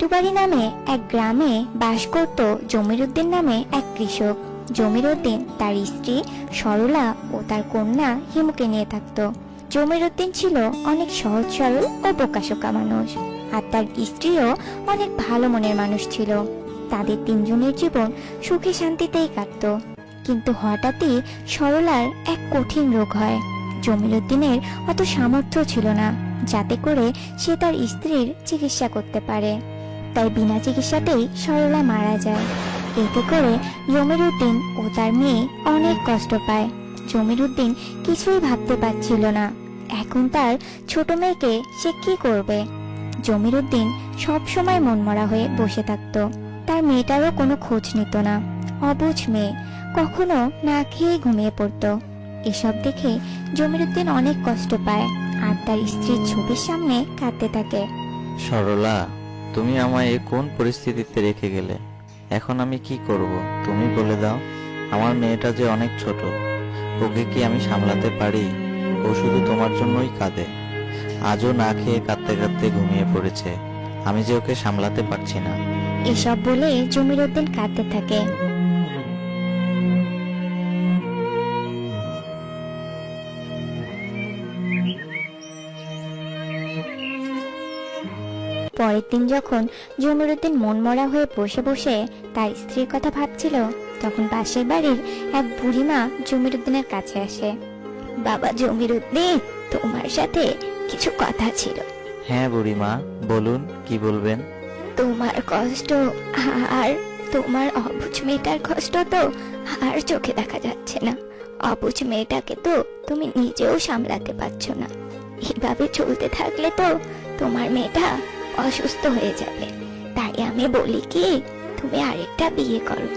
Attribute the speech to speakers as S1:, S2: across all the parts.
S1: বেতুবাড়ি নামে এক গ্রামে বাস করত জমির উদ্দিন নামে এক কৃষক। জমির উদ্দিন তার স্ত্রী সরলা ও তার কন্যা হিমুকে নিয়ে থাকত। জমির উদ্দিন ছিল অনেক সহজ সরল ও বোকাশোকা মানুষ, আর তার স্ত্রীও অনেক ভালো মনের মানুষ ছিল। তাদের তিনজনের জীবন সুখে শান্তিতেই কাটত। কিন্তু হঠাৎই সরলার এক কঠিন রোগ হয়। জমির উদ্দিনের অত সামর্থ্য ছিল না যাতে করে সে তার স্ত্রীর চিকিৎসা করতে পারে, তাই বিনা চিকিৎসাতেই সরলা মারা যায়। এতে করে জমির উদ্দিন ও তার মেয়ে অনেক কষ্ট পায়। জমির উদ্দিন কিছুই ভাবতে পারছিল না এখন তার ছোট মেয়েকে সে কি করবে। জমির উদ্দিন সব সময় মনমরা হয়ে বসে থাকতো। তার মেয়েটারও কোনো খোঁজ নিত না। অবুঝ মেয়ে, কখনো না খেয়ে ঘুমিয়ে পড়তো। এসব দেখে জমির উদ্দিন অনেক কষ্ট পায় আর তার স্ত্রীর ছবির সামনে কাঁদতে থাকে।
S2: সরলা, তুমি আমায় কোন পরিস্থিতিতে রেখে গেলে? এখন আমি কি করব তুমি বলে দাও। আমার মেয়েটা যে অনেক ছোট, ওকে কি আমি সামলাতে পারি? ও শুধু তোমার জন্যই কাঁদে। আজও না খেয়ে কাঁদতে কাঁদতে ঘুমিয়ে পড়েছে। আমি যে ওকে সামলাতে পারছি না।
S1: এসব বলে জমির উদ্দিন কাঁদতে থাকে। পরের দিন যখন জমির উদ্দিন মনমরা হয়ে বসে বসে তার স্ত্রীর কথা ভাবছিল, তখন পাশের বাড়ির এক বুড়িমা জমির উদ্দিনের কাছে আসে। বাবা জমির উদ্দিন, তোমার সাথে কিছু কথা ছিল।
S2: হ্যাঁ বুড়িমা, বলুন, কি বলবেন?
S1: তোমার কষ্ট আর তোমার অবুঝ মেয়েটার কষ্ট তো আর চোখে দেখা যাচ্ছে না। অবুঝ মেয়েটাকে তো তুমি নিজেও সামলাতে পারছো না। এভাবে চলতে থাকলে তো তোমার মেয়েটা অসুস্থ হয়ে যাবে। তাই আমি বলি কি, তুমি আরেকটা বিয়ে করো,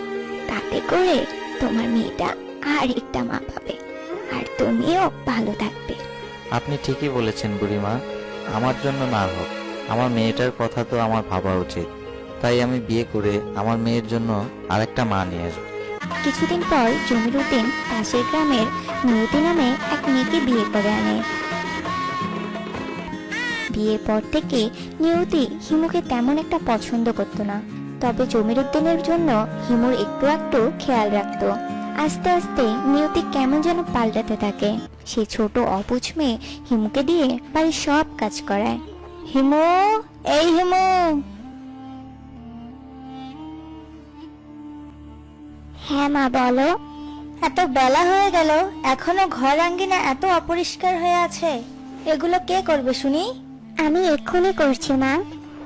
S1: তাতে করে তোমার মেয়েটা আরেকটা মা পাবে আর তুমিও ভালো থাকবে।
S2: আপনি ঠিকই বলেছেন বুড়িমা। আমার জন্য না হোক, আমার মেয়েটার কথা তো আমার ভাবা উচিত। তাই আমি বিয়ে করে আমার মেয়ের জন্য আরেকটা মা নিয়ে আসবো।
S1: কিছুদিন পর জমির উদ্দিন পাশের গ্রামের নিয়তি নামে এক মেয়েকে বিয়ে করে আনে। বিয়ের পর থেকে নিয়তি হিমুকে তেমন একটা পছন্দ করতো না, তবে জমির উদ্দিনের জন্য হিমুর একটু একটু খেয়াল রাখতো। আস্তে আস্তে নিয়তি কেমন যেন পাল্টাতে থাকে। সে ছোট অবুঝ মেয়ে হিমুকে দিয়ে বাড়ির সব কাজ করায়। হিমু, এই হিমু। হ্যাঁ মা, বলো। এত বেলা হয়ে গেল, এখনো ঘর আঙ্গিনা এত অপরিষ্কার হয়ে আছে, এগুলো কে করবে শুনি? আমি এক্ষুনি করছি মা।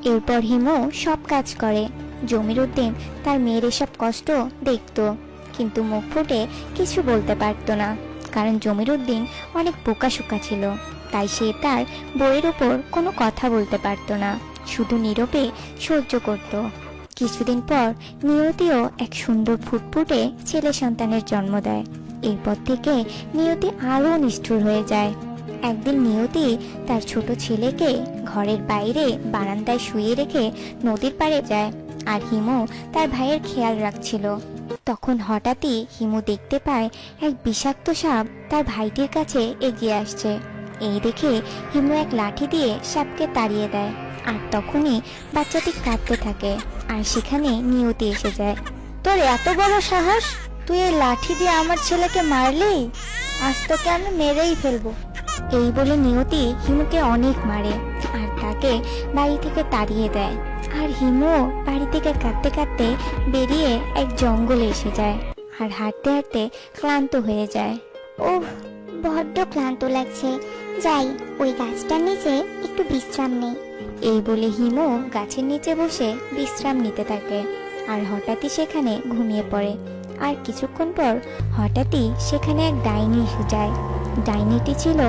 S1: এরপর হিমু সব কাজ করে। জমির উদ্দিন তার মেয়ের এসব কষ্ট দেখতো, কিন্তু মুখ ফুটে কিছু বলতে পারতো না, কারণ জমির উদ্দিন অনেক বোকাশোকা ছিল। তাই সে তার বউয়ের উপর কোনো কথা বলতে পারতো না, শুধু নীরবে সহ্য করত। কিছুদিন পর নিয়তিও এক সুন্দর ফুটফুটে ছেলে সন্তানের জন্ম দেয়। এরপর থেকে নিয়তি আরো নিষ্ঠুর হয়ে যায়। একদিন নিয়তি তার ছোট ছেলেকে ঘরের বাইরে বারান্দায় শুয়ে রেখে নদীর পাড়ে যায়, আর হিমু তার ভাইয়ের খেয়াল রাখছিল। তখন হঠাৎই হিমু দেখতে পায় এক বিষাক্ত সাপ তার ভাইটির কাছে এগিয়ে আসছে। এই দেখে হিমু এক লাঠি দিয়ে সাপকে তাড়িয়ে দেয়, আর তখনই বাচ্চাটি কাঁদতে থাকে। আর সেখানে নিয়তি এসে যায়। তোর এত বড় সাহস, তুই এই লাঠি দিয়ে আমার ছেলেকে মারলি? আজ তোকে আমি মেরেই ফেলবো। এই বলে নিয়তি হিমুকে অনেক মারে আর তাকে বাড়ি থেকে তাড়িয়ে দেয়। আর হিমু বাড়ি থেকে কাঁদতে কাঁদতে বেরিয়ে এক জঙ্গলে এসে যায়, আর হাঁটতে হাঁটতে ক্লান্ত হয়ে যায়। ওহ, বড্ড ক্লান্ত লাগছে, যাই ওই গাছটার নিচে একটু বিশ্রাম নেই। এই বলে হিমু গাছের নিচে বসে বিশ্রাম নিতে থাকে, আর হঠাৎই সেখানে ঘুমিয়ে পড়ে। আর কিছুক্ষণ পর হঠাৎই সেখানে এক ডাইনি এসে যায়। ডাইনিটি ছিল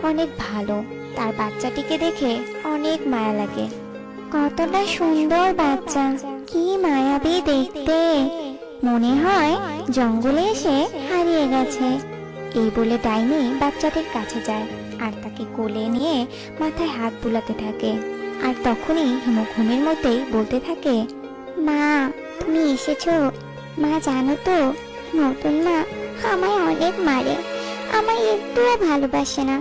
S1: অনেক ভালো, তার বাচ্চাটিকে দেখে অনেক মায়া লাগে। কতটা সুন্দর বাচ্চা, কি মায়াবী দেখতে, মনে হয় জঙ্গলে এসে হারিয়ে গেছে। এই বলে ডাইনি বাচ্চাটির কাছে যায় আর তাকে কোলে নিয়ে মাথায় হাত বুলাতে থাকে। আর তখনই হিমু ঘুমের মধ্যেই বলতে থাকে, মা তুমি এসেছো? মা জানো তো, নতুন মা আমায় অনেক মারে, আমায় একটুও ভালোবাসে না।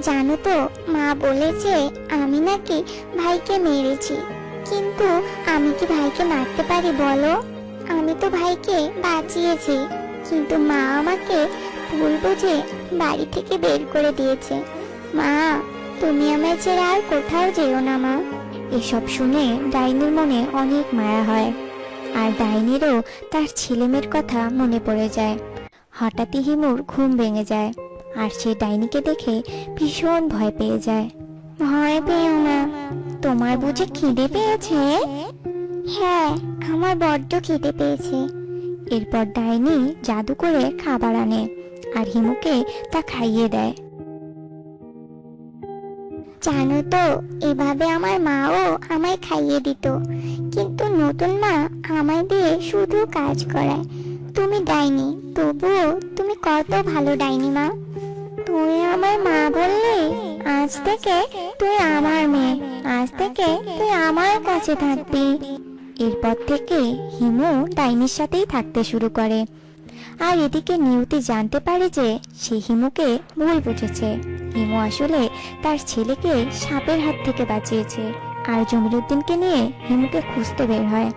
S1: জানো তো, মা বলেছে আমি নাকি ভাইকে মেরেছি। কিন্তু আমি কি ভাইকে মারতে পারি বলো? আমি তো ভাইকে বাঁচিয়েছি, কিন্তু মা আমাকে ভুল বুঝে বাড়ি থেকে বের করে দিয়েছে। মা, তুমি আমায় ছেড়ে আর কোথাও যেও না মা। এসব শুনে ডাইনির মনে অনেক মায়া হয়, আর ডাইনিরও তার ছেলেমেয়ের কথা মনে পড়ে যায়। হঠাৎই হিমুর ঘুম ভেঙে যায়, আর সে ডাইনিকে দেখে ভীষণ ভয় পেয়ে যায়। ভয় পেও না, তোমার বুঝি খিদে পেয়েছে? হ্যাঁ, আমার বড্ড খিদে পেয়েছে। এরপর ডাইনি জাদু করে খাবার আনে আর হিমুকে তা খাইয়ে দেয়। জানো তো, এভাবে আমার মাও আমায় খাইয়ে দিত, কিন্তু নতুন মা আমায় দিয়ে শুধু কাজ করায়। তুমি ডাইনি, তবুও তুমি কত ভালো ডাইনি মা। তুই আমার মা বললি, আজ থেকে তুই আমার মেয়ে, আজ থেকে তুই আমার কাছে থাকবি। এরপর থেকে হিমু ডাইনির সাথেই থাকতে শুরু করে। আর এদিকে নিয়তি জানতে পারে যে সে হিমুকে ভুল বুঝেছে। হিমু আসলে তার ছেলেকে সাপের হাত থেকে বাঁচিয়েছে। আর জমিরুদ্দিনকে নিয়ে হিমুকে খুঁজতে বের হয়,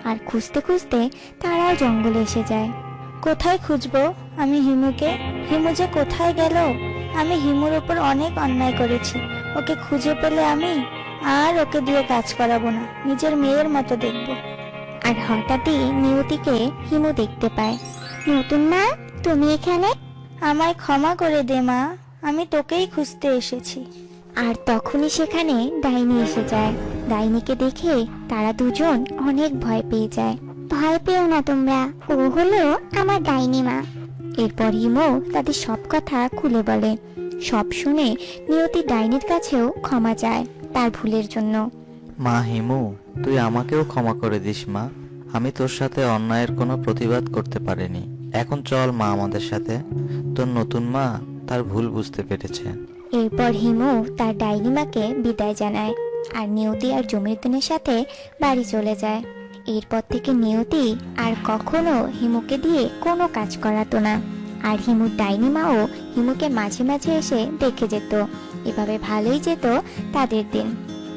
S1: আর খুঁজতে খুঁজতে তারাও জঙ্গলে এসে যায়। কোথায় খুঁজবো আমি হিমুকে? হিমু যে কোথায় গেল? আমি হিমুর উপর অনেক অন্যায় করেছি। ওকে খুঁজে পেলে আমি আর ওকে দিয়ে কাজ করাবো না, নিজের মেয়ের মতো দেখবো। আর হঠাৎই নিয়তিকে হিমু দেখতে পায়। নতুন মা, তুমি এখানে? আমায় ক্ষমা করে দে মা, আমি তোকেই খুঁজতে এসেছি। আর তখনই সেখানে ডাইনি এসে যায়। ডাইনিকে দেখে তারা দুজন অনেক ভয় পেয়ে যায়। ভয় পেও না তোমরা, ও হলো আমার ডাইনি মা। এরপর হিমু তাদের সব কথা খুলে বলে। সব শুনে নিয়তি ডাইনির কাছেও ক্ষমা চায় তার ভুলের জন্য।
S2: মা হিমু, তুই আমাকেও ক্ষমা করে দিস মা। আমি তোর সাথে অন্যায়ের কোনো প্রতিবাদ করতে পারিনি। এখন চল মা আমাদের সাথে। তোর নতুন মা তার ভুল বুঝতে পেরেছে।
S1: এরপর হিমু তার ডাইনি মাকে বিদায় জানায়, আর নিয়তি আর জমিরুদ্দিনের সাথে বাড়ি চলে যায়। এরপর থেকে নিয়তি আর কখনো হিমুকে দিয়ে কোনো কাজ করাতো না। আর হিমুর ডাইনি মাও হিমুকে মাঝে মাঝে এসে দেখে যেত। এভাবে ভালোই যেত তাদের দিন।